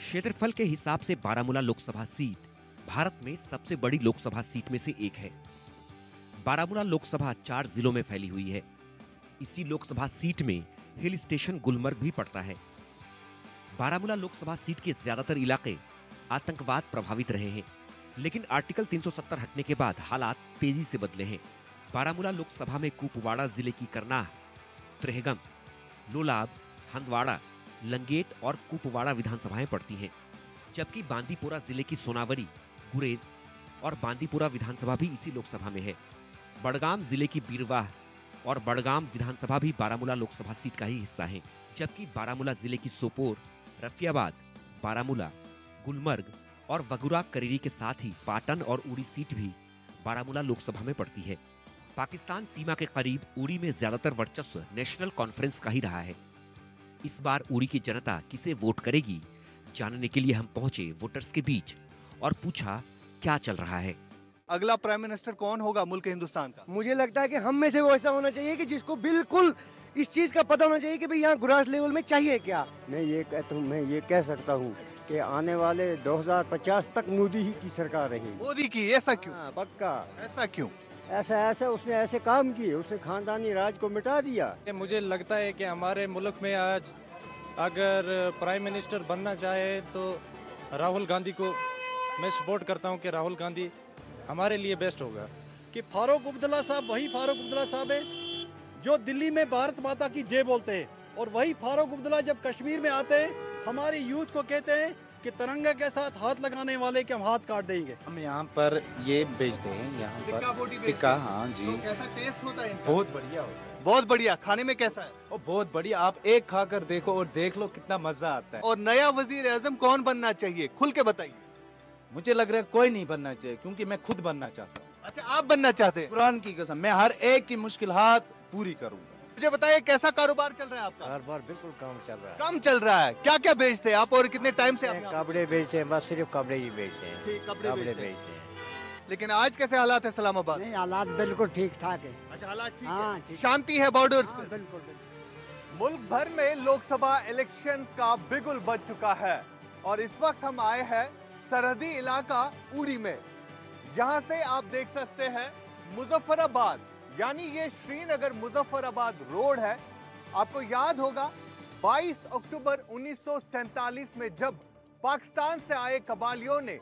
क्षेत्रफल के हिसाब से बारामूला लोकसभा सीट भारत में सबसे बड़ी लोकसभा सीट में से एक है। बारामूला लोकसभा 4 जिलों में फैली हुई है। इसी लोकसभा सीट में हिल स्टेशन गुलमर्ग भी पड़ता है। बारामूला लोकसभा सीट के ज्यादातर इलाके आतंकवाद प्रभावित रहे हैं, लेकिन आर्टिकल 370 हटने के बाद हालात तेजी से बदले हैं। बारामूला लोकसभा में कुपवाड़ा जिले की करनाह, त्रेहगम, लोलाब, हंदवाड़ा, लंगेट और कुपवाड़ा विधानसभाएं पड़ती हैं, जबकि बांदीपुरा जिले की सोनावरी, गुरेज और बांदीपुरा विधानसभा भी इसी लोकसभा में है। बड़गाम जिले की बीरवाह और बड़गाम विधानसभा भी बारामूला लोकसभा सीट का ही हिस्सा है, जबकि बारामूला जिले की सोपोर, रफियाबाद, बारामूला, गुलमर्ग और वगुरा करीरी के साथ ही पाटन और उड़ी सीट भी बारामूला लोकसभा में पड़ती है। पाकिस्तान सीमा के करीब उड़ी में ज्यादातर वर्चस्व नेशनल कॉन्फ्रेंस का ही रहा है। इस बार उड़ी की जनता किसे वोट करेगी, जानने के लिए हम पहुंचे वोटर्स के बीच और पूछा क्या चल रहा है। अगला प्राइम मिनिस्टर कौन होगा मुल्क हिंदुस्तान का? मुझे लगता है कि हम में से वो ऐसा होना चाहिए कि जिसको बिल्कुल इस चीज का पता होना चाहिए कि भाई यहाँ ग्रास लेवल में चाहिए क्या। मैं ये कह सकता हूँ कि आने वाले 2050 तक मोदी ही की सरकार रहेगी। मोदी की? ऐसा क्यों? पक्का। ऐसा क्यों? ऐसा उसने ऐसे काम किए, उसने खानदानी राज को मिटा दिया। मुझे लगता है कि हमारे मुल्क में आज अगर प्राइम मिनिस्टर बनना चाहे तो राहुल गांधी को मैं सपोर्ट करता हूं कि राहुल गांधी हमारे लिए बेस्ट होगा। कि फारूक अब्दुल्ला साहब वही फारूक अब्दुल्ला साहब है जो दिल्ली में भारत माता की जय बोलते हैं, और वही फारूक अब्दुल्ला जब कश्मीर में आते हैं हमारे यूथ को कहते हैं कि तिरंगा के साथ हाथ लगाने वाले के हम हाथ काट देंगे। हम यहाँ पर ये बेचते हैं, यहाँ पर टिक्का। हाँ जी। तो कैसा टेस्ट होता है इनका? बहुत बढ़िया होता है। बहुत बढ़िया। खाने में कैसा है? और बहुत बढ़िया, आप एक खाकर देखो और देख लो कितना मजा आता है। और नया वजीर आजम कौन बनना चाहिए, खुल के बताइए। मुझे लग रहा है कोई नहीं बनना चाहिए, क्योंकि मैं खुद बनना चाहता हूँ। अच्छा, आप बनना चाहते हैं? कुरान की कसम, मैं हर एक की मुश्किल हाथ पूरी करूँगा। मुझे बताइए कैसा कारोबार चल रहा है आपका? कारोबार बिल्कुल कम चल रहा है। कम चल रहा है। क्या क्या बेचते हैं आप और कितने टाइम से? कपड़े बेचते हैं, बस सिर्फ कपड़े ही बेचते हैं। कपड़े बेचते हैं। हैं। लेकिन आज कैसे हालात है इस्लामाबाद? नहीं, हालात बिल्कुल ठीक ठाक है। अच्छा, हालात ठीक हाँ, है। ठीक। शांति है बॉर्डर्स पे? बिल्कुल। मुल्क भर में लोकसभा इलेक्शंस का बिगुल बज चुका है और इस वक्त हम आए हैं सरहदी इलाका उड़ी में। यहाँ से आप देख सकते हैं मुजफ्फराबाद, यानी ये श्रीनगर मुजफ्फराबाद रोड है। आपको याद होगा 22 अक्टूबर 1947 में जब पाकिस्तान से आए कबालियों ने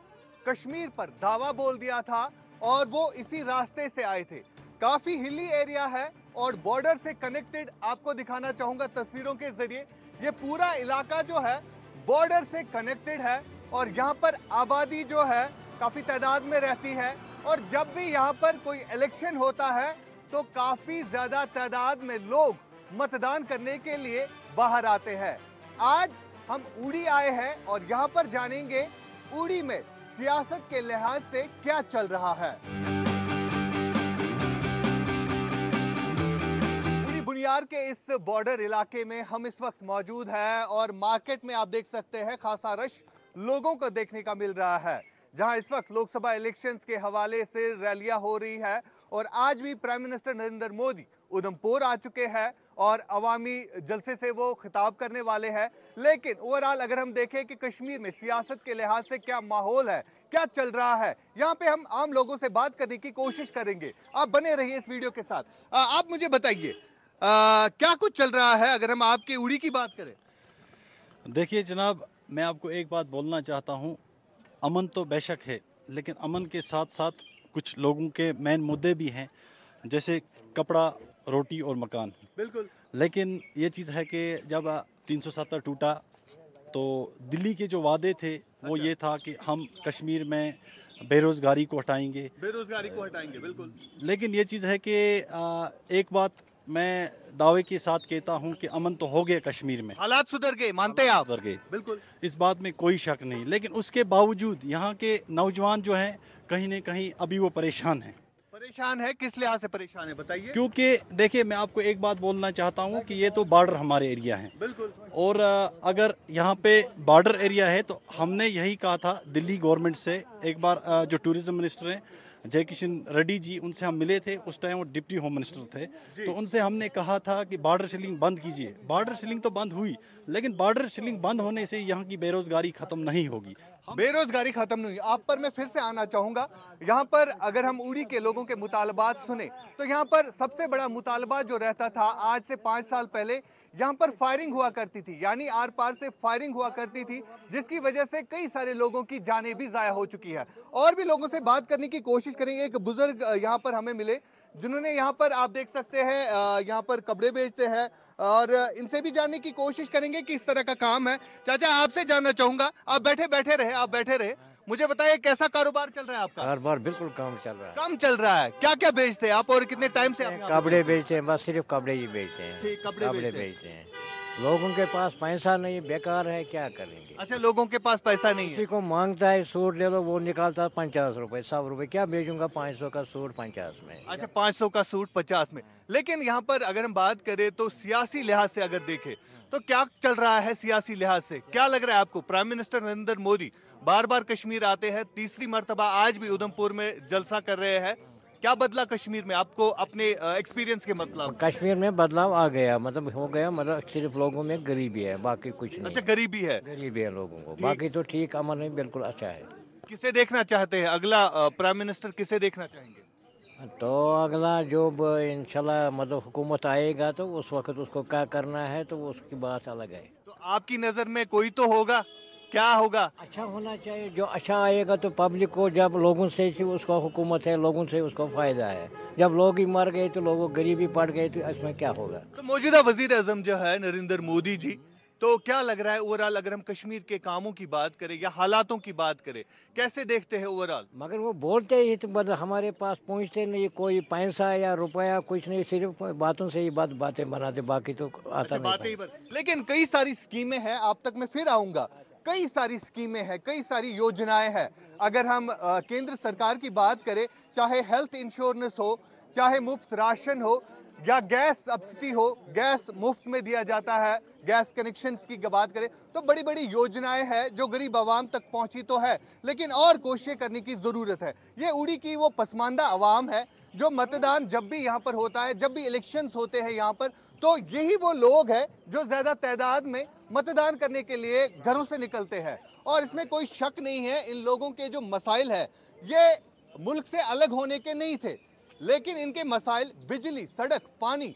कश्मीर पर दावा बोल दिया था और वो इसी रास्ते से आए थे। काफी हिली एरिया है और बॉर्डर से कनेक्टेड। आपको दिखाना चाहूंगा तस्वीरों के जरिए। ये पूरा इलाका जो है बॉर्डर से कनेक्टेड है और यहाँ पर आबादी जो है काफी तादाद में रहती है और जब भी यहाँ पर कोई इलेक्शन होता है तो काफी ज्यादा तादाद में लोग मतदान करने के लिए बाहर आते हैं। आज हम उड़ी आए हैं और यहाँ पर जानेंगे उड़ी में सियासत के लिहाज से क्या चल रहा है। उड़ी बुनियाद के इस बॉर्डर इलाके में हम इस वक्त मौजूद हैं और मार्केट में आप देख सकते हैं खासा रश लोगों को देखने का मिल रहा है, जहां इस वक्त लोकसभा इलेक्शंस के हवाले से रैलियां हो रही है। और आज भी प्राइम मिनिस्टर नरेंद्र मोदी उधमपुर आ चुके हैं और अवामी जलसे से वो खिताब करने वाले हैं। लेकिन ओवरऑल अगर हम देखें कि कश्मीर में सियासत के लिहाज से क्या माहौल है, क्या चल रहा है, यहाँ पे हम आम लोगों से बात करने की कोशिश करेंगे। आप बने रहिए इस वीडियो के साथ। आप मुझे बताइए क्या कुछ चल रहा है अगर हम आपके उड़ी की बात करें? देखिए जनाब, मैं आपको एक बात बोलना चाहता हूँ। अमन तो बेशक है, लेकिन अमन के साथ साथ कुछ लोगों के मेन मुद्दे भी हैं, जैसे कपड़ा, रोटी और मकान। बिल्कुल। लेकिन ये चीज़ है कि जब 370 टूटा तो दिल्ली के जो वादे थे वो ये था कि हम कश्मीर में बेरोज़गारी को हटाएंगे। बिल्कुल। लेकिन ये चीज़ है कि एक बात मैं दावे के साथ कहता हूं कि अमन तो हो गया कश्मीर में, हालात सुधर गए, मानते हैं आप? सुधर गए, बिल्कुल, इस बात में कोई शक नहीं। लेकिन उसके बावजूद यहाँ के नौजवान जो हैं कहीं न कहीं अभी वो परेशान हैं। परेशान है? किस लिहाज से परेशान है बताइए? क्योंकि देखिए, मैं आपको एक बात बोलना चाहता हूँ कि ये तो बॉर्डर हमारे एरिया है। बिल्कुल। और अगर यहाँ पे बॉर्डर एरिया है तो हमने यही कहा था दिल्ली गवर्नमेंट से, एक बार जो टूरिज्म मिनिस्टर हैं जय किशन रेड्डी जी, उनसे हम मिले थे। उस टाइम वो डिप्टी होम मिनिस्टर थे। तो उनसे हमने कहा था कि बॉर्डर सीलिंग बंद कीजिए। बॉर्डर सीलिंग तो बंद हुई, लेकिन बॉर्डर सीलिंग बंद होने से यहाँ की बेरोजगारी खत्म नहीं होगी। बेरोजगारी खत्म नहीं हुई। आप पर मैं फिर से आना चाहूंगा। यहाँ पर अगर हम उड़ी के लोगों के मुतालबात सुने तो यहाँ पर सबसे बड़ा मुतालबा जो रहता था, आज से 5 साल पहले यहाँ पर फायरिंग हुआ करती थी, यानी आर पार से फायरिंग हुआ करती थी, जिसकी वजह से कई सारे लोगों की जानें भी जाया हो चुकी है। और भी लोगों से बात करने की कोशिश करेंगे। एक बुजुर्ग यहाँ पर हमें मिले जिन्होंने यहाँ पर, आप देख सकते हैं, यहाँ पर कपड़े बेचते हैं, और इनसे भी जानने की कोशिश करेंगे कि इस तरह का काम है। चाचा, आपसे जानना चाहूंगा, आप बैठे रहे, मुझे बताइए कैसा कारोबार चल रहा है आपका? कारोबार बिल्कुल कम चल रहा है। कम चल रहा है। क्या क्या बेचते हैं आप और कितने टाइम से आप यहाँ कपड़े बेचते हैं, बस सिर्फ कपड़े ही बेचते हैं। ठीक, कपड़े बेचते हैं। लोगों के पास पैसा नहीं, बेकार है, क्या करेंगे? अच्छा, लोगों के पास पैसा नहीं है। किसी को मांगता है सूट ले लो, वो निकालता है 50 रुपए 100 रुपए, क्या बेचूंगा 500 का सूट 50 में? अच्छा, 500 का सूट 50 में। लेकिन यहाँ पर अगर हम बात करें तो सियासी लिहाज से अगर देखें तो क्या चल रहा है सियासी लिहाज से? क्या लग रहा है आपको? प्राइम मिनिस्टर नरेंद्र मोदी बार बार कश्मीर आते हैं, तीसरी मर्तबा आज भी उधमपुर में जलसा कर रहे हैं। क्या बदला कश्मीर में आपको अपने एक्सपीरियंस के मतलब? कश्मीर में बदलाव आ गया, मतलब हो गया, मतलब सिर्फ लोगों में गरीबी है, बाकी कुछ नहीं। अच्छा, गरीबी है। गरीबी है लोगों को, बाकी तो ठीक, अमन नहीं, बिल्कुल अच्छा है। किसे देखना चाहते हैं अगला प्राइम मिनिस्टर, किसे देखना चाहेंगे? तो अगला जो इंशाल्लाह मतलब हुकूमत आएगा तो उस वक्त उसको क्या करना है तो उसकी बात अलग है। तो आपकी नजर में कोई तो होगा, क्या होगा? अच्छा होना चाहिए, जो अच्छा आएगा तो पब्लिक को, जब लोगों से उसका हुकूमत है, लोगों से उसको फायदा है। जब लोग ही मर गए तो लोगों गरीबी पड़ गए तो इसमें क्या होगा? तो मौजूदा वजीर आजम जो है नरेंद्र मोदी जी, तो क्या लग रहा है ओवरऑल, अगर हम कश्मीर के कामों की बात करें या हालातों की बात करें, कैसे देखते हैं ओवरऑल? मगर वो बोलते ही तो मतलब हमारे पास पहुंचते नहीं, कोई पैसा या रुपया कुछ नहीं, सिर्फ बातों से ही बातें बनाते, बाकी तो आता नहीं। लेकिन कई सारी स्कीमें हैं, आप तक मैं फिर आऊंगा। कई सारी स्कीमें हैं, कई सारी योजनाएं हैं। अगर हम केंद्र सरकार की बात करें, चाहे हेल्थ इंश्योरेंस हो, चाहे मुफ्त राशन हो, या गैस सब्सिडी हो, गैस मुफ्त में दिया जाता है, गैस कनेक्शंस की बात करें तो बड़ी बड़ी योजनाएं हैं जो गरीब आवाम तक पहुंची तो है, लेकिन और कोशिशें करने की जरूरत है। ये उड़ी की वो पसमानदा आवाम है जो मतदान जब भी यहाँ पर होता है, जब भी इलेक्शंस होते हैं यहाँ पर, तो यही वो लोग हैं जो ज्यादा तादाद में मतदान करने के लिए घरों से निकलते हैं। और इसमें कोई शक नहीं है, इन लोगों के जो मसाइल है ये मुल्क से अलग होने के नहीं थे, लेकिन इनके मसाइल बिजली, सड़क, पानी,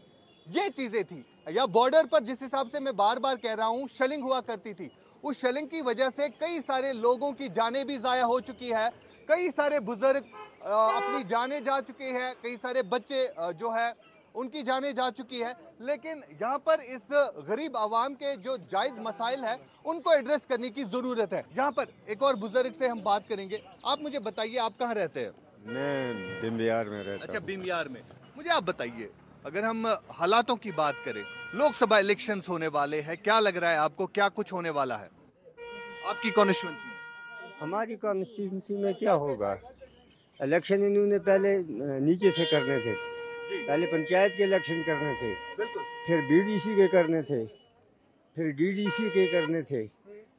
ये चीजें थी। या बॉर्डर पर जिस हिसाब से मैं बार बार कह रहा हूं शेलिंग हुआ करती थी, उस शेलिंग की वजह से कई सारे लोगों की जानें भी जाया हो चुकी है, कई सारे बुजुर्ग अपनी जानें जा चुके हैं, कई सारे बच्चे जो है उनकी जानें जा चुकी है। लेकिन यहाँ पर इस गरीब आवाम के जो जायज मसाइल है उनको एड्रेस करने की जरूरत है। यहाँ पर एक और बुजुर्ग से हम बात करेंगे। आप मुझे बताइए, आप कहाँ रहते हैं? मैं बिम्बियार में रहता हूँ। अच्छा, बिम्बियार में। मुझे आप बताइए, अगर हम हालातों की बात करें, लोकसभा इलेक्शंस होने वाले हैं, क्या लग रहा है आपको, क्या कुछ होने वाला है आपकी कॉन्स्टिट्यूंसी में? हमारी कॉन्स्टिट्यूंसी में क्या होगा? इलेक्शन इन्होंने पहले नीचे से करने थे, पहले पंचायत के इलेक्शन करने थे, फिर बीडीसी के करने थे, फिर डीडीसी के करने थे,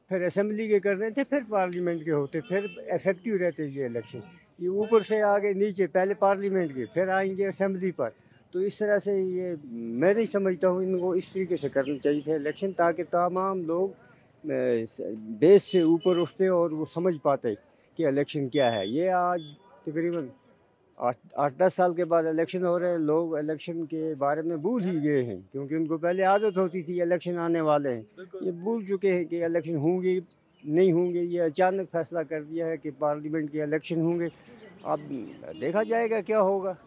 फिर असेंबली के करने थे, फिर पार्लियामेंट के होते, फिर इफेक्टिव रहते ये इलेक्शन। ये ऊपर से आगे नीचे, पहले पार्लियामेंट के, फिर आएंगे असेंबली पर। तो इस तरह से ये मैं नहीं समझता हूँ, इनको इस तरीके से करने चाहिए थे इलेक्शन, ताकि तमाम लोग बेस से ऊपर उठते और वो समझ पाते कि इलेक्शन क्या है। ये आज तकरीबन 8-10 साल के बाद इलेक्शन हो रहे हैं, लोग इलेक्शन के बारे में भूल ही गए हैं, क्योंकि उनको पहले आदत होती थी इलेक्शन आने वाले हैं, ये भूल चुके हैं कि इलेक्शन होंगे नहीं होंगे। ये अचानक फैसला कर दिया है कि पार्लियामेंट के इलेक्शन होंगे। अब देखा जाएगा क्या होगा,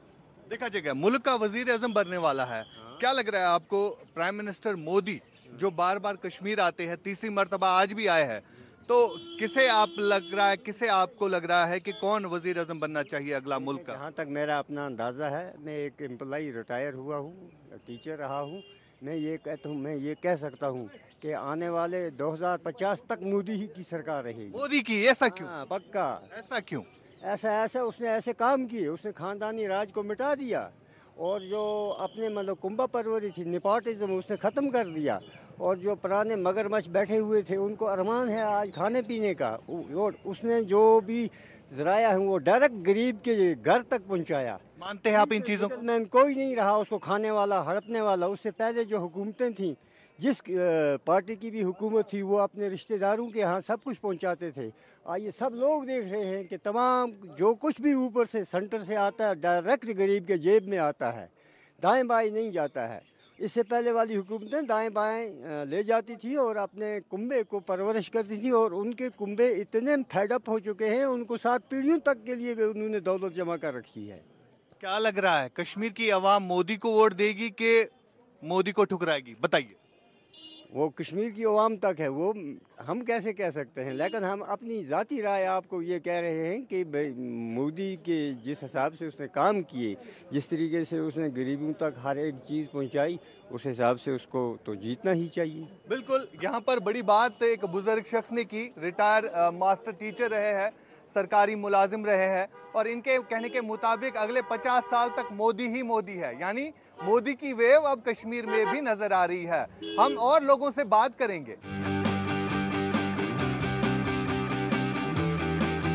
देखा जाएगा। मुल्क का वजीर आजम बनने वाला है, क्या लग रहा है आपको? प्राइम मिनिस्टर मोदी जो बार बार कश्मीर आते हैं, तीसरी मर्तबा आज भी आए हैं, तो किसे आपको लग रहा है कि कौन वजीर आजम बनना चाहिए अगला मुल्क का? जहाँ तक मेरा अपना अंदाज़ा है, मैं एक एम्प्लॉई रिटायर हुआ हूँ, टीचर रहा हूँ, मैं ये कह सकता हूँ कि आने वाले 2050 तक मोदी ही की सरकार रहेगी। मोदी की? ऐसा क्यों? पक्का। ऐसा क्यों? ऐसा उसने ऐसे काम किए, उसने खानदानी राज को मिटा दिया, और जो अपने मतलब कुंभा परवरी थी, नेपोटिज्म, उसने ख़त्म कर दिया, और जो पुराने मगरमच्छ बैठे हुए थे उनको अरमान है आज खाने पीने का, और उसने जो भी ज़राया है वो डायरेक्ट गरीब के घर तक पहुंचाया। मानते हैं आप इन चीज़ों को? मैं कोई नहीं रहा उसको खाने वाला, हड़पने वाला। उससे पहले जो हुकूमतें थीं, जिस पार्टी की भी हुकूमत थी, वो अपने रिश्तेदारों के यहाँ सब कुछ पहुँचाते थे। ये सब लोग देख रहे हैं कि तमाम जो कुछ भी ऊपर से सेंटर से आता है डायरेक्ट गरीब के जेब में आता है, दाएं बाएं नहीं जाता है। इससे पहले वाली हुकूमतें दाएं बाएं ले जाती थी और अपने कुंबे को परवरिश करती थी, और उनके कुंबे इतने फेडअप हो चुके हैं, उनको 7 पीढ़ियों तक के लिए उन्होंने दौलत जमा कर रखी है। क्या लग रहा है, कश्मीर की आवाम मोदी को वोट देगी कि मोदी को ठुकराएगी? बताइए। वो कश्मीर की आवाम तक है, वो हम कैसे कह सकते हैं, लेकिन हम अपनी ज़ाती राय आपको ये कह रहे हैं कि मोदी के जिस हिसाब से उसने काम किए, जिस तरीके से उसने गरीबों तक हर एक चीज़ पहुंचाई, उस हिसाब से उसको तो जीतना ही चाहिए। बिल्कुल, यहाँ पर बड़ी बात एक बुजुर्ग शख्स ने की, रिटायर मास्टर टीचर रहे हैं, सरकारी मुलाजिम रहे हैं, और इनके कहने के मुताबिक अगले 50 साल तक मोदी ही मोदी है, यानी मोदी की वेव अब कश्मीर में भी नजर आ रही है। हम और लोगों से बात करेंगे।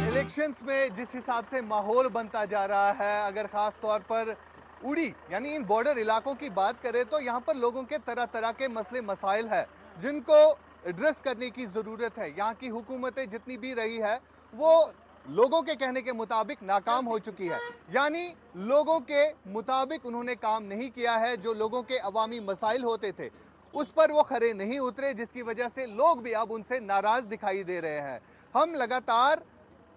इलेक्शंस में जिस हिसाब से माहौल बनता जा रहा है, अगर खास तौर पर उड़ी यानी इन बॉर्डर इलाकों की बात करें तो यहाँ पर लोगों के तरह तरह के मसले मसाइल है जिनको एड्रेस करने की ज़रूरत है। यहाँ की हुकूमतें जितनी भी रही है वो लोगों के कहने के मुताबिक नाकाम हो चुकी है, यानी लोगों के मुताबिक उन्होंने काम नहीं किया है। जो लोगों के अवामी मसाइल होते थे उस पर वो खरे नहीं उतरे, जिसकी वजह से लोग भी अब उनसे नाराज दिखाई दे रहे हैं। हम लगातार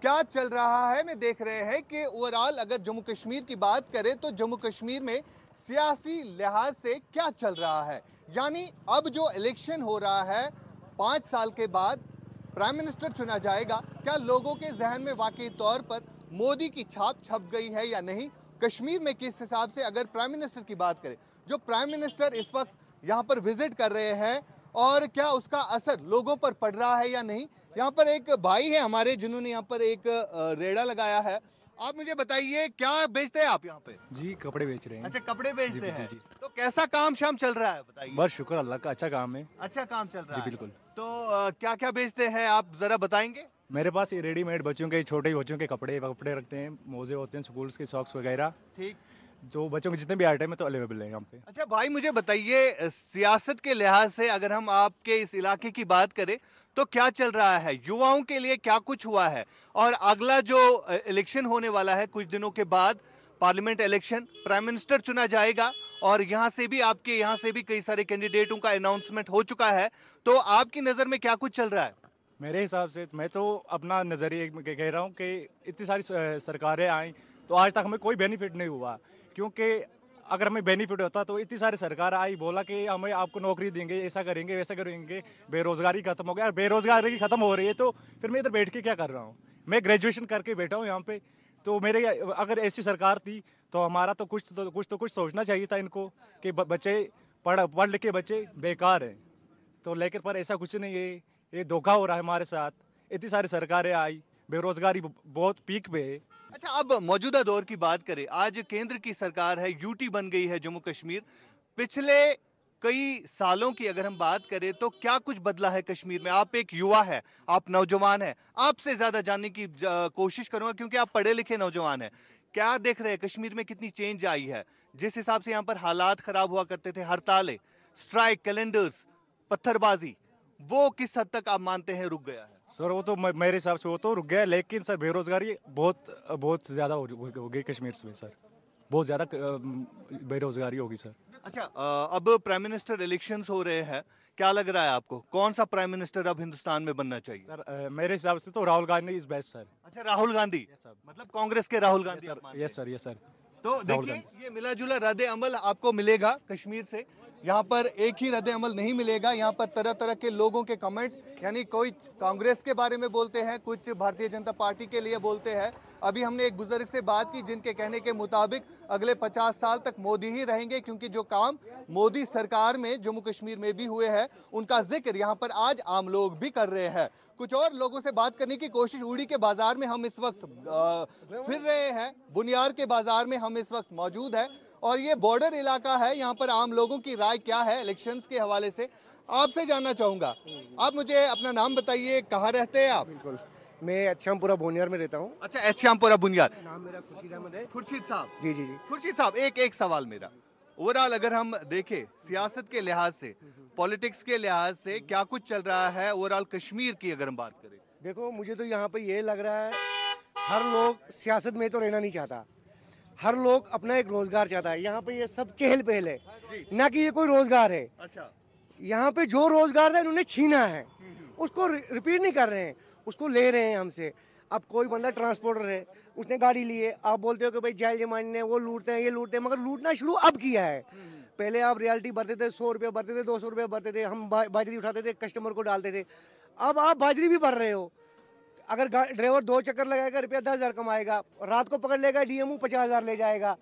क्या चल रहा है में देख रहे हैं कि ओवरऑल अगर जम्मू कश्मीर की बात करें तो जम्मू कश्मीर में सियासी लिहाज से क्या चल रहा है, यानी अब जो इलेक्शन हो रहा है 5 साल के बाद प्राइम मिनिस्टर चुना जाएगा, क्या लोगों के जहन में वाकई तौर पर मोदी की छाप छप गई है या नहीं? कश्मीर में किस हिसाब से अगर प्राइम मिनिस्टर की बात करें, जो प्राइम मिनिस्टर इस वक्त यहाँ पर विजिट कर रहे हैं, और क्या उसका असर लोगों पर पड़ रहा है या नहीं? यहाँ पर एक भाई है हमारे जिन्होंने यहाँ पर एक रेड़ा लगाया है। आप मुझे बताइए क्या बेचते हैं आप यहाँ पे? जी कपड़े बेच रहे हैं। अच्छा, कपड़े बेचते हैं। जी। तो कैसा काम शाम चल रहा है बताइए? बस शुक्र अल्लाह का, अच्छा काम है। अच्छा काम चल रहा जी है। बिल्कुल। तो क्या क्या बेचते हैं आप जरा बताएंगे? मेरे पास ये रेडीमेड बच्चों के, छोटे बच्चों के कपड़े रखते हैं, मोजे होते हैं, स्कूल्स के सॉक्स वगैरह, ठीक, जो बच्चों के जितने भी आइटम है तो अवेलेबल है यहाँ पे। अच्छा भाई मुझे बताइए, सियासत के लिहाज से अगर हम आपके इस इलाके की बात करें तो क्या चल रहा है, युवाओं के लिए क्या कुछ हुआ है, और अगला जो इलेक्शन होने वाला है कुछ दिनों के बाद, पार्लियामेंट इलेक्शन, प्राइम मिनिस्टर चुना जाएगा, और यहाँ से भी आपके यहाँ से भी कई सारे कैंडिडेटों का अनाउंसमेंट हो चुका है, तो आपकी नज़र में क्या कुछ चल रहा है? मेरे हिसाब से मैं तो अपना नज़रिए कह रहा हूँ कि इतनी सारी सरकारें आई तो आज तक हमें कोई बेनिफिट नहीं हुआ, क्योंकि अगर हमें बेनिफिट होता तो इतनी सारी सरकार आई, बोला कि हमें आपको नौकरी देंगे, ऐसा करेंगे वैसा करेंगे, बेरोजगारी खत्म हो गया। बेरोजगारी खत्म हो रही है तो फिर मैं इधर बैठ के क्या कर रहा हूँ? मैं ग्रेजुएशन करके बैठा हूँ यहाँ पे, तो मेरे अगर ऐसी सरकार थी तो हमारा तो कुछ सोचना चाहिए था इनको कि बच्चे पढ़ लिख के बच्चे बेकार हैं, तो लेकिन पर ऐसा कुछ नहीं है, ये धोखा हो रहा है हमारे साथ। इतनी सारी सरकारें आई, बेरोजगारी बहुत पीक पे है। अच्छा, अब मौजूदा दौर की बात करें, आज केंद्र की सरकार है, यूटी बन गई है जम्मू कश्मीर। पिछले कई सालों की अगर हम बात करें तो क्या कुछ बदला है कश्मीर में? आप एक युवा है, आप नौजवान है, आपसे ज्यादा जानने की कोशिश करूंगा क्योंकि आप पढ़े लिखे नौजवान है। क्या देख रहे हैं कश्मीर में कितनी चेंज आई है? जिस हिसाब से यहाँ पर हालात खराब हुआ करते थे, हड़तालें, स्ट्राइक, कैलेंडर्स, पत्थरबाजी, वो किस हद तक आप मानते हैं रुक गया है? सर वो तो मेरे हिसाब से वो तो रुक गया, लेकिन सर बेरोजगारी बहुत ज़्यादा हो गई कश्मीर में सर, बहुत ज़्यादा बेरोजगारी होगी सर। अच्छा, अब प्राइम मिनिस्टर इलेक्शंस हो रहे हैं, क्या लग रहा है आपको कौन सा प्राइम मिनिस्टर अब हिंदुस्तान में बनना चाहिए? सर मेरे हिसाब से तो Rahul Gandhi is best sir. अच्छा, राहुल गांधी, मतलब कांग्रेस के राहुल गांधी? Yes sir. तो देखिए, ये मिला जुला रद्द अमल आपको मिलेगा कश्मीर से। यहाँ पर एक ही रद्द अमल नहीं मिलेगा, यहाँ पर तरह तरह के लोगों के कमेंट, यानी कोई कांग्रेस के बारे में बोलते हैं, कुछ भारतीय जनता पार्टी के लिए बोलते हैं। अभी हमने एक बुजुर्ग से बात की जिनके कहने के मुताबिक अगले 50 साल तक मोदी ही रहेंगे, क्योंकि जो काम मोदी सरकार में जम्मू कश्मीर में भी हुए हैं उनका जिक्र यहाँ पर आज आम लोग भी कर रहे हैं। कुछ और लोगों से बात करने की कोशिश, उड़ी के बाजार में हम इस वक्त फिर रहे हैं, बुनियार के बाजार में हम इस वक्त मौजूद है, और ये बॉर्डर इलाका है। यहाँ पर आम लोगों की राय क्या है इलेक्शंस के हवाले से, आपसे जानना चाहूंगा, आप मुझे अपना नाम बताइए, कहाँ रहते हैं आप? बिल्कुल, मैं एचश्यामपुरा बोनियार में रहता हूँ। अच्छा, एचश्यामपुरा बुनियाद। नाम मेरा खुर्शीद अहमद है। खुर्शीद साहब, जी जी जी। खुर्शीद साहब, एक सवाल मेरा, ओवरऑल अगर हम देखें सियासत के लिहाज से, पॉलिटिक्स के लिहाज से क्या कुछ चल रहा है ओवरऑल कश्मीर की अगर हम बात करें? देखो, मुझे तो यहाँ पे ये लग रहा है, हर लोग सियासत में तो रहना नहीं चाहता, हर लोग अपना एक रोजगार चाहता है। यहाँ पे ये सब चहल पहल है, ना कि ये कोई रोजगार है। अच्छा, यहाँ पे जो रोजगार है इन्होंने छीना है, उसको रिपीट नहीं कर रहे हैं, उसको ले रहे हैं हमसे। अब कोई बंदा ट्रांसपोर्टर है, उसने गाड़ी ली है, आप बोलते हो कि भाई जायल जमाने ने वो लूटते हैं, ये लूटते हैं, मगर लूटना शुरू अब किया है। पहले आप रियल्टी भरते थे, 100 रुपये भरते थे, 200 रुपये भरते थे, हम बाजरी उठाते थे, कस्टमर को डालते थे। अब आप बाजरी भी भर रहे हो, अगर ड्राइवर 2 चक्कर लगाएगा रुपया 10,000 कमाएगा, रात को पकड़ लेगा डीएमओ 50,000 ले जाएगा,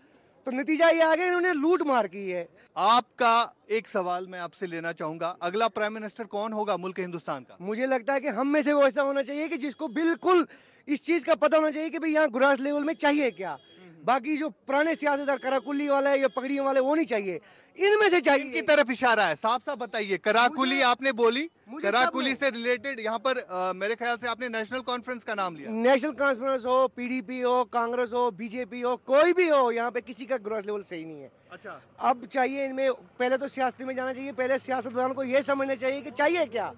तो नतीजा ये आ गया, इन्होंने लूट मार की है। आपका एक सवाल मैं आपसे लेना चाहूंगा, अगला प्राइम मिनिस्टर कौन होगा मुल्क हिंदुस्तान का? मुझे लगता है कि हम में से वो ऐसा होना चाहिए कि जिसको बिल्कुल इस चीज का पता होना चाहिए कि भाई यहाँ ग्रास लेवल में चाहिए क्या। बाकी जो पुराने सियासतदार कराकुली वाले या पगड़ियों वाले वो नहीं चाहिए, इनमें से चाहिए। की तरफ इशारा है, साफ साफ बताइए। कराकुली आपने बोली, मुझे कराकुली से रिलेटेड यहाँ पर मेरे ख्याल से आपने नेशनल कॉन्फ्रेंस का नाम लिया। नेशनल कॉन्फ्रेंस हो, पीडीपी हो, कांग्रेस हो, बीजेपी हो, कोई भी हो, यहाँ पे किसी का ग्रास लेवल सही नहीं है। अच्छा, अब चाहिए इनमें, पहले तो सियासत में जाना चाहिए, पहले सियासतदान को ये समझना चाहिए कि चाहिए क्या,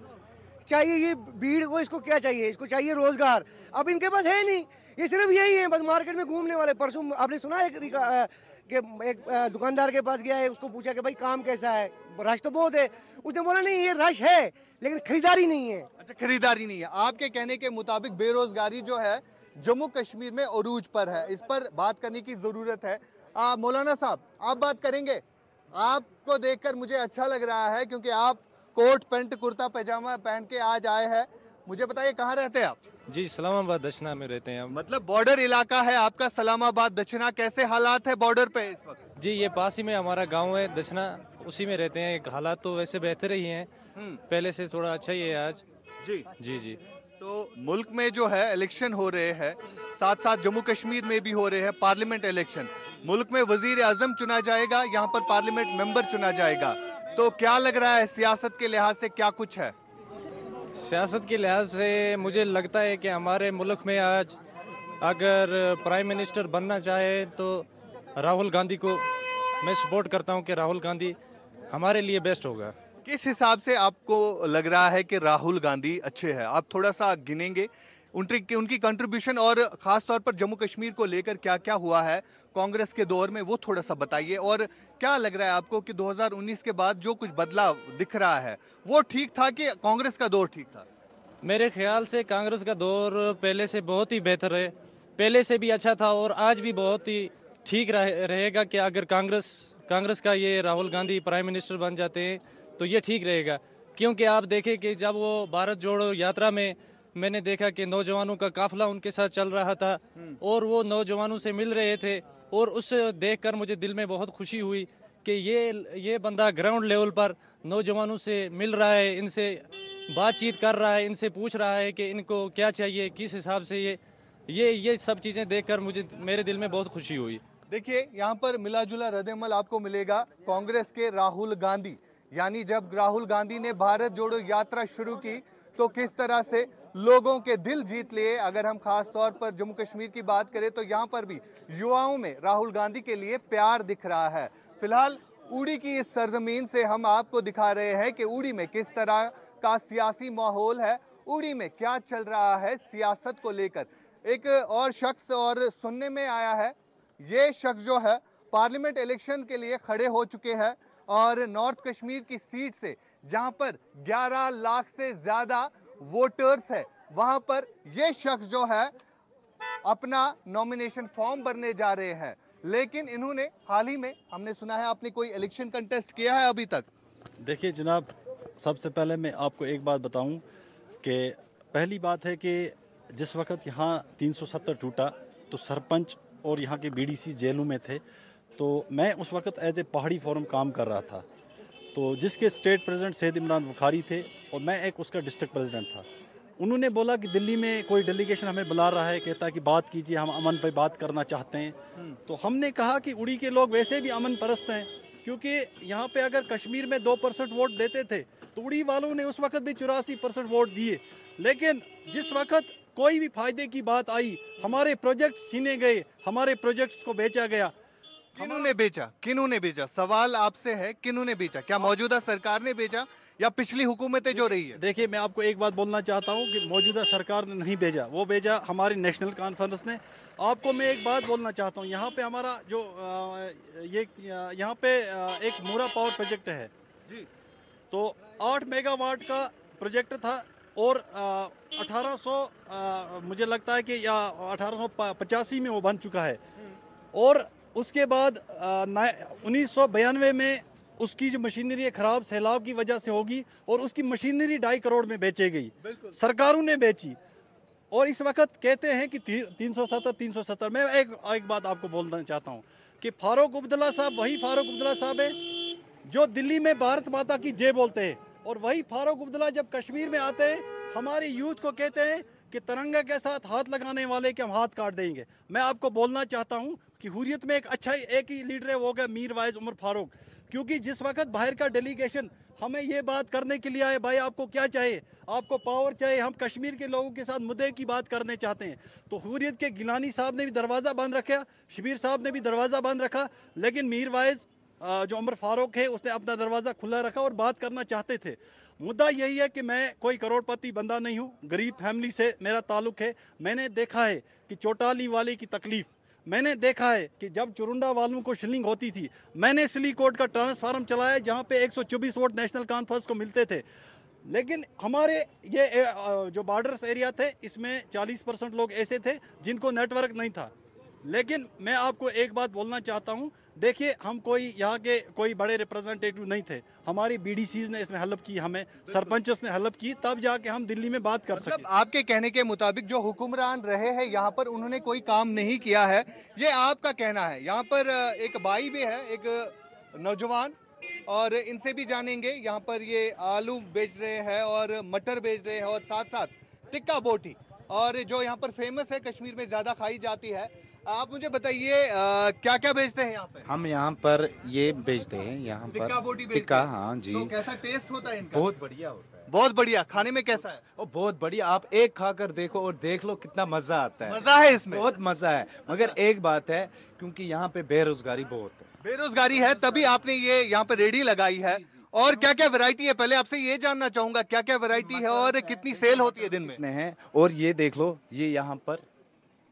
चाहिए ये भीड़ को, इसको क्या चाहिए, इसको चाहिए रोजगार। अब इनके पास है नहीं, ये सिर्फ यही है, बस मार्केट में घूमने वाले। परसों आपने सुना है कि एक दुकानदार के पास गया है, उसको पूछा कि भाई काम कैसा है, रश तो बहुत है, उसने बोला नहीं ये रश है लेकिन खरीदारी नहीं है। अच्छा, खरीदारी नहीं है। आपके कहने के मुताबिक बेरोजगारी जो है जम्मू कश्मीर में अरूज पर है, इस पर बात करने की जरूरत है। मौलाना साहब, आप बात करेंगे? आपको देखकर मुझे अच्छा लग रहा है क्योंकि आप कोट पैंट कुर्ता पैजामा पहन के आज आए हैं। मुझे बताइए, कहाँ रहते हैं आप? जी, इस्लामाबाद दक्षिणा में रहते हैं हम। मतलब बॉर्डर इलाका है आपका सलामाबाद दक्षिणा, कैसे हालात है बॉर्डर पे इस वक्त? जी, ये पास ही में हमारा गांव है दक्षिणा, उसी में रहते हैं। हालात तो वैसे बेहतर ही हैं, पहले से थोड़ा अच्छा ही है आज। जी जी जी। तो मुल्क में जो है इलेक्शन हो रहे हैं, साथ साथ जम्मू कश्मीर में भी हो रहे हैं पार्लियामेंट इलेक्शन। मुल्क में वजीर आजम चुना जाएगा, यहाँ पर पार्लियामेंट मेंबर चुना जाएगा, तो क्या लग रहा है सियासत के लिहाज से क्या कुछ है? सियासत के लिहाज से मुझे लगता है कि हमारे मुल्क में आज अगर प्राइम मिनिस्टर बनना चाहे तो राहुल गांधी को मैं सपोर्ट करता हूं कि राहुल गांधी हमारे लिए बेस्ट होगा। किस हिसाब से आपको लग रहा है कि राहुल गांधी अच्छे हैं? आप थोड़ा सा गिनेंगे उनकी कंट्रीब्यूशन और खास तौर पर जम्मू कश्मीर को लेकर क्या क्या हुआ है कांग्रेस के दौर में, वो थोड़ा सा बताइए। और क्या लग रहा है आपको कि 2019 के बाद जो कुछ बदलाव दिख रहा है वो ठीक था कि कांग्रेस का दौर ठीक था? मेरे ख्याल से कांग्रेस का दौर पहले से बहुत ही बेहतर है, पहले से भी अच्छा था और आज भी बहुत ही ठीक रहेगा कि अगर कांग्रेस का ये राहुल गांधी प्राइम मिनिस्टर बन जाते हैं तो ये ठीक रहेगा। क्योंकि आप देखें कि जब वो भारत जोड़ो यात्रा में मैंने देखा कि नौजवानों का काफिला उनके साथ चल रहा था और वो नौजवानों से मिल रहे थे और उससे देखकर मुझे दिल में बहुत खुशी हुई कि ये बंदा ग्राउंड लेवल पर नौजवानों से मिल रहा है, इनसे बातचीत कर रहा है, इनसे पूछ रहा है कि इनको क्या चाहिए, किस हिसाब से ये सब चीज़ें देखकर मेरे दिल में बहुत खुशी हुई। देखिए, यहाँ पर मिला जुला रद्द-ए-अमल आपको मिलेगा कांग्रेस के राहुल गांधी, यानी जब राहुल गांधी ने भारत जोड़ो यात्रा शुरू की तो किस तरह से लोगों के दिल जीत लिए। अगर हम खास तौर पर जम्मू कश्मीर की बात करें तो यहाँ पर भी युवाओं में राहुल गांधी के लिए प्यार दिख रहा है। फिलहाल उड़ी की इस सरजमीन से हम आपको दिखा रहे हैं कि उड़ी में किस तरह का सियासी माहौल है, उड़ी में क्या चल रहा है सियासत को लेकर। एक और शख्स और सुनने में आया है, ये शख्स जो है पार्लियामेंट इलेक्शन के लिए खड़े हो चुके हैं और नॉर्थ कश्मीर की सीट से जहां पर 11 लाख से ज्यादा वोटर्स है, वहां पर ये शख्स जो है अपना नॉमिनेशन फॉर्म भरने जा रहे हैं। लेकिन इन्होंने हाल ही में, हमने सुना है आपने कोई इलेक्शन कंटेस्ट किया है अभी तक? देखिए जनाब, सबसे पहले मैं आपको एक बात बताऊं कि पहली बात है कि जिस वक्त यहाँ 370 टूटा तो सरपंच और यहाँ के बीडीसी जेलों में थे, तो मैं उस वक्त एज ए पहाड़ी फोरम काम कर रहा था, तो जिसके स्टेट प्रेसिडेंट सैयद इमरान बुखारी थे और मैं एक उसका डिस्ट्रिक्ट प्रेसिडेंट था। उन्होंने बोला कि दिल्ली में कोई डेलीगेशन हमें बुला रहा है, कहता है कि बात कीजिए, हम अमन पर बात करना चाहते हैं। तो हमने कहा कि उड़ी के लोग वैसे भी अमन परस्त हैं, क्योंकि यहाँ पे अगर कश्मीर में 2% वोट देते थे तूड़ी वालों ने उस वक्त भी 84% वोट दिए, लेकिन जिस वक्त कोई भी फायदे की बात आई, हमारे प्रोजेक्ट्स छीने गए, हमारे प्रोजेक्ट्स को बेचा गया। किन्होंने बेचा? किन्होंने बेचा? सवाल आपसे है, किन्होंने बेचा? क्या मौजूदा सरकार ने बेचा या पिछली हुकूमतें जो रही है? देखिए, मैं आपको एक बात बोलना चाहता हूँ कि मौजूदा सरकार ने नहीं भेजा, वो भेजा हमारी नेशनल कॉन्फ्रेंस ने। आपको मैं एक बात बोलना चाहता हूँ, यहाँ पे हमारा जो यहाँ पे एक मूरा पावर प्रोजेक्ट है जी, तो 8 मेगावाट का प्रोजेक्ट था और 1800 मुझे लगता है कि या 1885 में वो बन चुका है। और उसके बाद 1992 में उसकी जो मशीनरी खराब सैलाब की वजह से होगी और उसकी मशीनरी 2.5 करोड़ में बेचे गई, सरकारों ने बेची। और इस वक्त कहते हैं कि 370। मैं एक बात आपको बोलना चाहता हूँ कि फारूक अब्दुल्ला साहब वही फारूक अब्दुल्ला साहब है जो दिल्ली में भारत माता की जय बोलते हैं, और वही फारूक अब्दुल्ला जब कश्मीर में आते हैं हमारे यूथ को कहते हैं कि तिरंगा के साथ हाथ लगाने वाले के हम हाथ काट देंगे। मैं आपको बोलना चाहता हूँ कि हुर्रियत में एक ही लीडर है, वो हो गया मीर वाइज उमर फारूक। क्योंकि जिस वक्त बाहर का डेलीगेशन हमें ये बात करने के लिए आए, भाई आपको क्या चाहिए, आपको पावर चाहिए, हम कश्मीर के लोगों के साथ मुद्दे की बात करने चाहते हैं, तो हुर्रियत के गिलानी साहब ने भी दरवाज़ा बंद रखा, शबीर साहब ने भी दरवाज़ा बंद रखा, लेकिन मीर वाइज जो उमर फारूक है उसने अपना दरवाज़ा खुला रखा और बात करना चाहते थे। मुद्दा यही है कि मैं कोई करोड़पति बंदा नहीं हूँ, गरीब फैमिली से मेरा ताल्लुक़ है। मैंने देखा है कि चौटाली वाले की तकलीफ़, मैंने देखा है कि जब चुरुंडा वालों को शिलिंग होती थी, मैंने सिलीकोट का ट्रांसफार्म चलाया जहाँ पे 124 वोट नेशनल कॉन्फ्रेंस को मिलते थे। लेकिन हमारे ये जो बॉर्डर्स एरिया थे इसमें 40% लोग ऐसे थे जिनको नेटवर्क नहीं था। लेकिन मैं आपको एक बात बोलना चाहता हूँ, देखिए हम कोई यहाँ के कोई बड़े रिप्रेजेंटेटिव नहीं थे, हमारी बीडीसीज ने इसमें हेल्प की, हमें सरपंचस ने हेल्प की, तब जाके हम दिल्ली में बात कर सके। आपके कहने के मुताबिक जो हुक्मरान रहे हैं यहाँ पर उन्होंने कोई काम नहीं किया है, ये आपका कहना है। यहाँ पर एक भाई भी है, एक नौजवान, और इनसे भी जानेंगे। यहाँ पर ये आलू बेच रहे हैं और मटर बेच रहे हैं और साथ साथ टिक्का बोटी, और जो यहाँ पर फेमस है, कश्मीर में ज़्यादा खाई जाती है। आप मुझे बताइए क्या क्या बेचते हैं यहाँ पे? हम यहाँ पर ये बेचते हैं, यहाँ पर टिक्का बोटी बेचते टिक्का, हैं। हाँ जी। तो कैसा टेस्ट होता है इनका? बहुत बढ़िया होता है, बहुत बढ़िया। खाने में कैसा है? और बहुत बढ़िया, आप एक खाकर देखो और देख लो कितना मजा आता है। मजा है इसमें? बहुत मजा है, मगर एक बात है, क्योंकि यहाँ पे बेरोजगारी बहुत है। बेरोजगारी है, तभी आपने ये यहाँ पर रेडी लगाई है। और क्या क्या वैरायटी है, पहले आपसे ये जानना चाहूंगा, क्या क्या वैरायटी है और कितनी सेल होती है दिन में? हैं और ये देख लो, ये यहाँ पर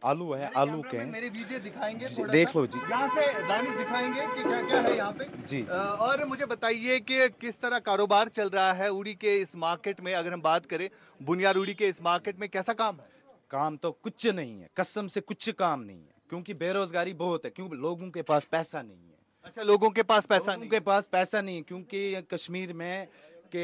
आलू है, आलू के मेरे वीडियो दिखाएंगे थोड़ा देख सा। लो जी, यहाँ से दानिश दिखाएंगे कि क्या क्या है यहाँ पे जी। और मुझे बताइए कि किस तरह कारोबार चल रहा है उड़ी के इस मार्केट में। अगर हम बात करें बुनियाद उड़ी के इस मार्केट में, कैसा काम है? काम तो कुछ नहीं है, कसम से कुछ काम नहीं है, क्योंकि बेरोजगारी बहुत है, क्योंकि लोगों के पास पैसा नहीं है। अच्छा, लोगों के पास पैसा नहीं? के पास पैसा नहीं, क्योंकि कश्मीर में के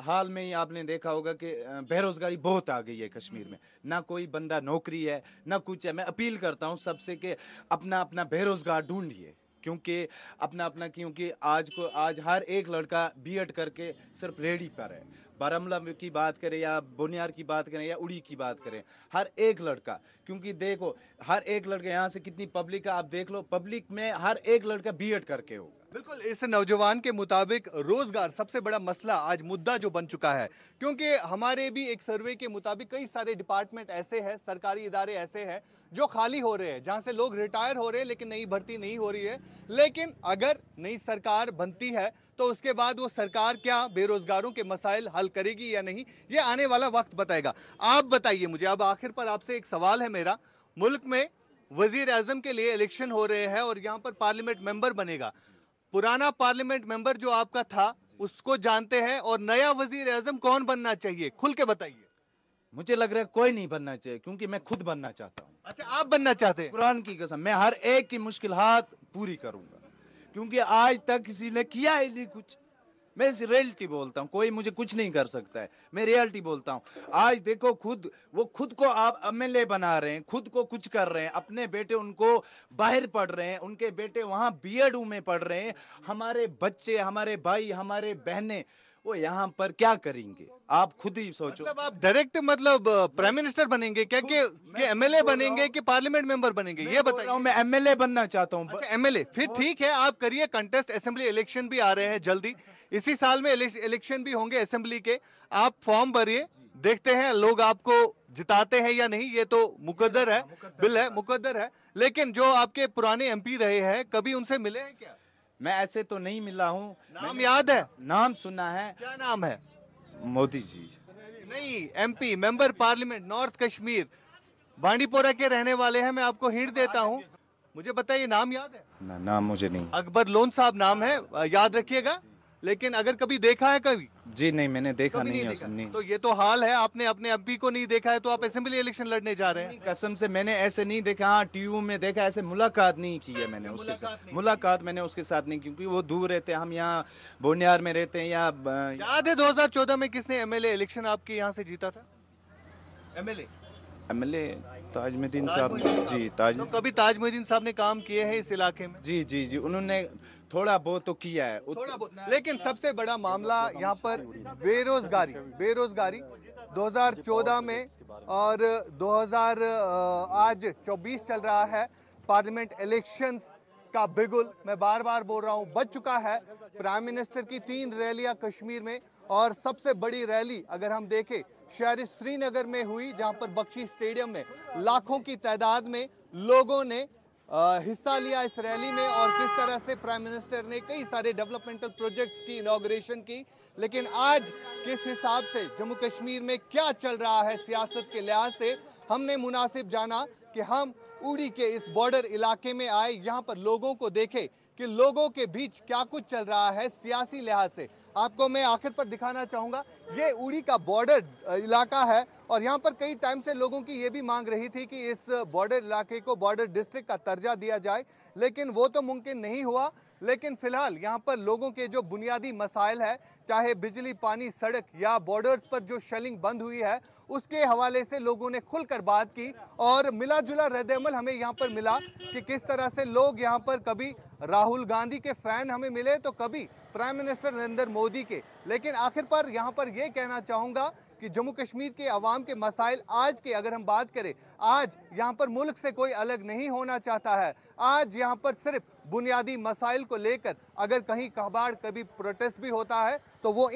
हाल में ही आपने देखा होगा कि बेरोजगारी बहुत आ गई है कश्मीर में, ना कोई बंदा नौकरी है ना कुछ है। मैं अपील करता हूँ सबसे कि अपना अपना बेरोजगार ढूंढिए, क्योंकि क्योंकि आज हर एक लड़का बीएड करके सिर्फ रेडी पर है। बारामूला की बात करें या बुनियाद की बात करें या उड़ी की बात करें, हर एक लड़का, क्योंकि देखो हर एक लड़का, यहाँ से कितनी पब्लिक है आप देख लो, पब्लिक में हर एक लड़का बीएड करके होगा। बिल्कुल, इस नौजवान के मुताबिक रोजगार सबसे बड़ा मसला आज मुद्दा जो बन चुका है, क्योंकि हमारे भी एक सर्वे के मुताबिक कई सारे डिपार्टमेंट ऐसे हैं, सरकारी इदारे ऐसे हैं जो खाली हो रहे हैं, जहां से लोग रिटायर हो रहे हैं लेकिन नई भर्ती नहीं हो रही है। लेकिन अगर नई सरकार बनती है तो उसके बाद वो सरकार क्या बेरोजगारों के मसाइल हल करेगी या नहीं, ये आने वाला वक्त बताएगा। आप बताइए मुझे, अब आखिर पर आपसे एक सवाल है मेरा। मुल्क में वजीर आजम के लिए इलेक्शन हो रहे हैं और यहाँ पर पार्लियामेंट मेंबर बनेगा। पुराना पार्लियामेंट मेंबर जो आपका था उसको जानते हैं, और नया वजीर आजम कौन बनना चाहिए, खुल के बताइए। मुझे लग रहा है कोई नहीं बनना चाहिए, क्योंकि मैं खुद बनना चाहता हूँ। अच्छा, आप बनना चाहते हैं? कुरान की कसम, मैं हर एक की मुश्किल हाथ पूरी करूंगा, क्योंकि आज तक किसी ने किया ही नहीं कुछ। मैं रियलिटी बोलता हूँ, कोई मुझे कुछ नहीं कर सकता है, मैं रियलिटी बोलता हूँ। आज देखो खुद को आप एमएलए बना रहे हैं, खुद को कुछ कर रहे हैं, अपने बेटे उनको बाहर पढ़ रहे हैं, उनके बेटे वहाँ बीएड में पढ़ रहे हैं, हमारे बच्चे, हमारे भाई, हमारे बहनें वो यहाँ पर क्या करेंगे, आप खुद ही सोचो। मतलब आप डायरेक्ट मतलब प्राइम मिनिस्टर बनेंगे क्या कि एमएलए बनेंगे कि पार्लियामेंट मेंबर बनेंगे, ये बताइए। मैं एमएलए बनना चाहता हूँ। अच्छा एमएलए, फिर ठीक है, आप करिए कंटेस्ट। असेंबली इलेक्शन भी आ रहे हैं जल्दी, इसी साल में इलेक्शन भी होंगे असेंबली के। आप फॉर्म भरिए, देखते हैं लोग आपको जिताते हैं या नहीं, ये तो मुकद्दर है, बिल है, मुकद्दर है। लेकिन जो आपके पुराने एमपी रहे हैं, कभी उनसे मिले हैं क्या? मैं ऐसे तो नहीं मिला हूँ। नाम याद है? नाम सुना है। क्या नाम है? मोदी जी। नहीं, MP member parliament north Kashmir, Bandipora के रहने वाले हैं। मैं आपको हिंट देता हूँ, मुझे बताइए नाम याद है? ना, नाम मुझे नहीं। अकबर लोन साहब नाम है, याद रखिएगा। लेकिन अगर कभी देखा है कभी? जी नहीं, मैंने देखा कभी नहीं है। देखा। नहीं। तो ये तो हाल है, आपने अपने एमपी को नहीं देखा है तो आप असेंबली इलेक्शन लड़ने जा रहे हैं। कसम से मैंने ऐसे नहीं देखा। हाँ, टीवी में देखा, ऐसे मुलाकात नहीं की है मैंने उसके साथ। मुलाकात मैंने उसके साथ नहीं की, क्योंकि वो दूर रहते हैं, हम यहाँ बोनियार में रहते हैं। यहाँ याद है 2014 में किसने एमएलए इलेक्शन आपके यहाँ से जीता था? एमएलए ताजमुद्दीन साहब। जी तो कभी ताजमुद्दीन साहब ने काम किए हैं इस इलाके में? जी जी जी, उन्होंने थोड़ा बहुत तो किया है। थोड़ा बहुत। लेकिन सबसे बड़ा मामला यहाँ पर बेरोजगारी, बेरोजगारी 2014 में और 2000 आज 24 चल रहा है, पार्लियामेंट इलेक्शंस का बिगुल, मैं बार बार बोल रहा हूँ, बज चुका है। प्राइम मिनिस्टर की 3 रैलियां कश्मीर में, और सबसे बड़ी रैली अगर हम देखें शहर श्रीनगर में हुई, जहां पर बख्शी स्टेडियम में लाखों की तादाद में लोगों ने हिस्सा लिया इस रैली में, और किस तरह से प्राइम मिनिस्टर ने कई सारे डेवलपमेंटल प्रोजेक्ट्स की इनॉग्रेशन की। लेकिन आज किस हिसाब से जम्मू कश्मीर में क्या चल रहा है सियासत के लिहाज से, हमने मुनासिब जाना कि हम उड़ी के इस बॉर्डर इलाके में आए, यहाँ पर लोगों को देखे कि लोगों के बीच क्या कुछ चल रहा है सियासी लिहाज से। आपको मैं आखिर पर दिखाना चाहूँगा, ये उड़ी का बॉर्डर इलाका है, और यहाँ पर कई टाइम से लोगों की ये भी मांग रही थी कि इस बॉर्डर इलाके को बॉर्डर डिस्ट्रिक्ट का दर्जा दिया जाए, लेकिन वो तो मुमकिन नहीं हुआ। लेकिन फिलहाल यहाँ पर लोगों के जो बुनियादी मसाइल है, चाहे बिजली, पानी, सड़क या बॉर्डर्स पर जो शेलिंग बंद हुई है, उसके हवाले से लोगों ने खुलकर बात की, और मिला जुला रद्द-ए-अमल हमें यहाँ पर मिला कि किस तरह से लोग यहाँ पर कभी राहुल गांधी के फैन हमें मिले तो कभी प्राइम मिनिस्टर नरेंद्र मोदी के। लेकिन आखिर पर यहाँ पर यह कहना चाहूँगा कि जम्मू कश्मीर के अवाम के मसाइल आज के अगर हम बात करें, आज यहाँ पर मुल्क से कोई अलग नहीं होना चाहता है। आज यहाँ पर सिर्फ बुनियादी मसाइल को लेकर अगर कहीं कभार कभी प्रोटेस्ट भी होता है तो वो इन